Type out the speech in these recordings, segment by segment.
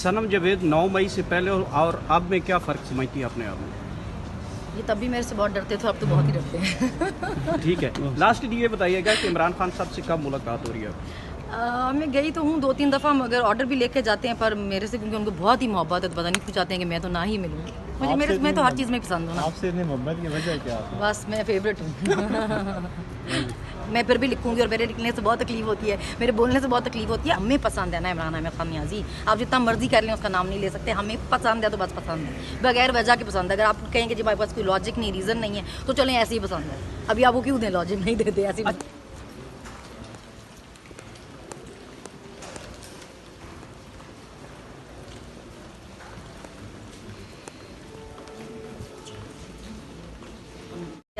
सनम जावेद 9 मई से पहले और अब में क्या फ़र्क समझती है अपने आप में? ये तब भी मेरे से बहुत डरते थे, अब तो बहुत ही डरते हैं। ठीक है, लास्ट ये बताइएगा कि इमरान खान साहब से कब मुलाकात हो रही है? मैं गई तो हूँ 2-3 दफ़ा, मगर ऑर्डर भी लेके जाते हैं, पर मेरे से क्योंकि उनको बहुत ही मोहब्बत है तो पता नहीं क्यों चाहते हैं कि मैं तो ना ही मिलूँ। मैं तो हर चीज़ में पसंद हूँ ना। आपसे इतनी मोहब्बत की वजह क्या है? बस मैं फेवरेट हूँ। मैं फिर भी लिखूंगी और मेरे लिखने से बहुत तकलीफ होती है, मेरे बोलने से बहुत तकलीफ होती है। हमें पसंद है ना इमरान खान नियाज़ी, आप जितना मर्जी कर लें उसका नाम नहीं ले सकते। हमें पसंद है तो बस पसंद है, बगैर वजह के पसंद है। अगर आप कहेंगे जी हमारे पास कोई लॉजिक नहीं, रीज़न नहीं है, तो चलें ऐसे ही पसंद है। अभी आप वो क्यों दें, लॉजिक नहीं देते ऐसी।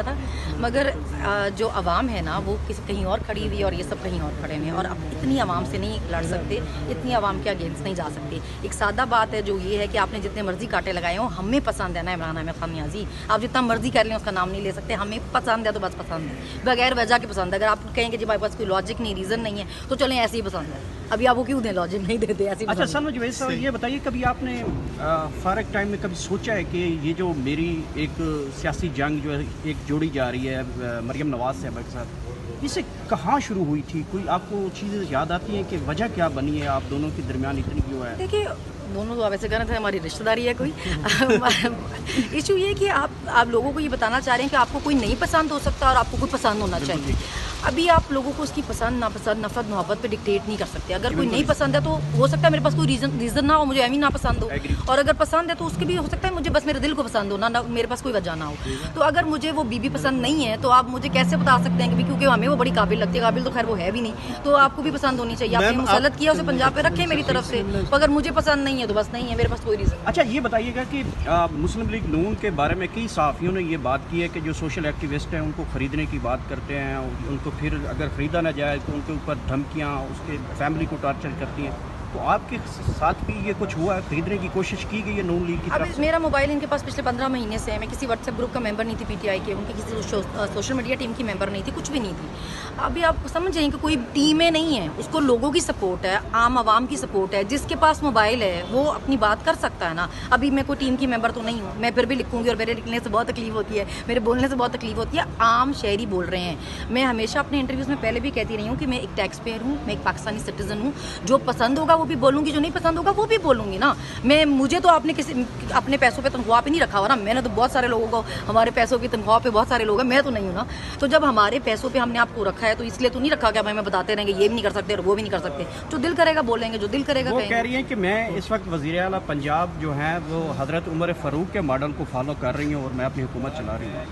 था मगर जो अवाम है ना वो कहीं और खड़ी हुई है और ये सब कहीं और खड़े हुए हैं, और अब इतनी अवाम से नहीं लड़ सकते, इतनी अवाम के अगेंस्ट नहीं जा सकते। एक सादा बात है जो ये है कि आपने जितने मर्जी कांटे लगाए हो, हमें पसंद है ना इमरान खान नियाज़ी, आप जितना मर्जी कर लें उसका नाम नहीं ले सकते। हमें पसंद है तो बस पसंद है, बगैर वजह के पसंद है। अगर आप कहेंगे जी हमारे पास कोई लॉजिक नहीं, रीज़न नहीं है, तो चलें ऐसे ही पसंद है। अभी आप वो क्यों दें, लॉजिक नहीं देते ऐसे। अच्छा सनम जावेद साहब, ये बताइए कभी आपने फारग टाइम में कभी सोचा है कि ये जो मेरी एक सियासी जंग जो है एक जोड़ी जा रही है मरियम नवाज साहब के साथ, इसे कहाँ शुरू हुई थी? कोई आपको चीज़ें याद आती हैं कि वजह क्या बनी है आप दोनों के दरमियान इतनी क्यों है? देखिए दोनों तो आप ऐसे कहना था हमारी रिश्तेदारी है कोई। इशू ये है कि आप लोगों को ये बताना चाह रहे हैं कि आपको कोई नहीं पसंद हो सकता और आपको कोई पसंद होना चाहिए। अभी आप लोगों को उसकी पसंद नापसंद, नफरत मोहब्बत पे डिक्टेट नहीं कर सकते। अगर कोई नहीं पसंद है तो हो सकता है मेरे पास कोई रीज़न ना हो, मुझे एमी ना पसंद हो, और अगर पसंद है तो उसके भी हो सकता है मुझे बस मेरे दिल को पसंद हो ना मेरे पास कोई वजह ना हो। तो अगर मुझे वो बीबी पसंद नहीं है तो आप मुझे कैसे बता सकते हैं कि क्योंकि हमें वो बड़ी काबिल लगती है, काबिल तो खैर वो है भी नहीं, तो आपको भी पसंद होनी चाहिए। आपने मुसलत किया उसे पंजाब पे रखें मेरी तरफ से, तो अगर मुझे पसंद नहीं है तो बस नहीं है, मेरे पास कोई रीज़न। अच्छा ये बताइएगा कि मुस्लिम लीग नून के बारे में कई सहाफ़ियों ने ये बात की है कि जो सोशल एक्टिविस्ट हैं उनको ख़रीदने की बात करते हैं, उनको फिर अगर ख़रीदा ना जाए तो उनके ऊपर धमकियाँ, उसके फैमिली को टार्चर करती हैं। तो आपके साथ भी ये कुछ हुआ है? खरीदने की कोशिश की गई है नून लीग की तरफ से? मेरा मोबाइल इनके पास पिछले 15 महीने से है। मैं किसी व्हाट्सएप ग्रुप का मेंबर नहीं थी पीटीआई के, उनकी किसी सोशल मीडिया टीम की मेंबर नहीं थी, कुछ भी नहीं थी। अभी आप समझ जाएंगे कोई टीमें नहीं है, उसको लोगों की सपोर्ट है, आम आवाम की सपोर्ट है। जिसके पास मोबाइल है वो अपनी बात कर सकता है ना। अभी मैं कोई टीम की मेंबर तो नहीं हूँ, मैं फिर भी लिखूंगी और मेरे लिखने से बहुत तकलीफ होती है, मेरे बोलने से बहुत तकलीफ होती है। आम शहरी बोल रहे हैं। मैं हमेशा अपने इंटरव्यूज़ में पहले भी कहती रही हूँ कि मैं एक टैक्स पेयर हूँ, मैं एक पाकिस्तानी सिटीजन हूँ। जो पसंद होगा वो भी बोलूँगी, जो नहीं पसंद होगा वो भी बोलूँगी ना। मुझे तो आपने किसी अपने पैसों पे तनख्वाह पे नहीं रखा हुआ ना। मैंने तो बहुत सारे लोगों को, हमारे पैसों की तनख्वाह पे बहुत सारे लोग हैं, मैं तो नहीं हूँ ना। तो जब हमारे पैसों पे हमने आपको रखा है तो इसलिए तो नहीं रखा कि हमें बताते रहेंगे ये भी नहीं कर सकते और वो भी नहीं कर सकते। जो दिल करेगा बोलेंगे, जो दिल करेगा वो कह रही हैं कि मैं इस वक्त वज़ीर आला पंजाब जो है वो हज़रत उमर फ़ारूक के मॉडल को फॉलो कर रही हूँ और मैं अपनी हुकूमत चला रही हूँ।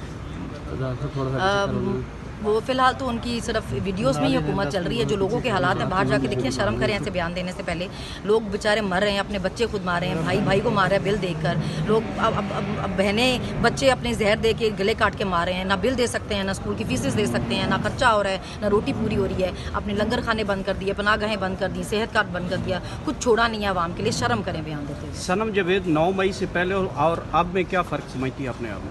वो फिलहाल तो उनकी सिर्फ वीडियोस में ही हुकूमत चल रही है। जो लोगों के हालात हैं बाहर जाके देखिए, शर्म करें ऐसे बयान देने से पहले। लोग बेचारे मर रहे हैं, अपने बच्चे खुद मार रहे हैं, भाई भाई को मार रहे हैं बिल देकर। लोग अब बहनें बच्चे अपने जहर दे के गले काट के मार रहे हैं। ना बिल दे सकते हैं, ना स्कूल की फीसेस दे सकते हैं, ना खर्चा हो रहा है, ना रोटी पूरी हो रही है। अपने लंगर खाने बंद कर दिए, पनाहगाहें बंद कर दी, सेहत कार्ड बंद कर दिया, कुछ छोड़ा नहीं है आवाम के लिए। शर्म करें बयान देते हुए। सनम जावेद 9 मई से पहले और अब में क्या फ़र्क समझती है अपने आप में?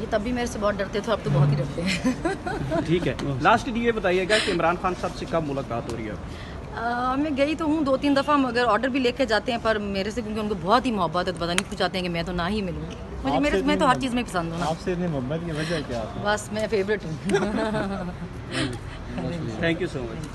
ये तब भी मेरे से बहुत डरते थे, अब तो बहुत ही डरते हैं। ठीक है, लास्ट ये बताइएगा कि इमरान खान साहब से कब मुलाकात हो रही है? मैं गई तो हूँ 2-3 दफ़ा, मगर ऑर्डर भी लेके जाते हैं, पर मेरे से क्योंकि उनको बहुत ही मोहब्बत है तो पता नहीं क्यों चाहते हैं कि मैं तो ना ही मिलूँ। मैं तो हर चीज़ में पसंद हूँ ना। आपसे इतनी मोहब्बत की वजह क्या है? बस मैं फेवरेट हूँ। Thank you so much.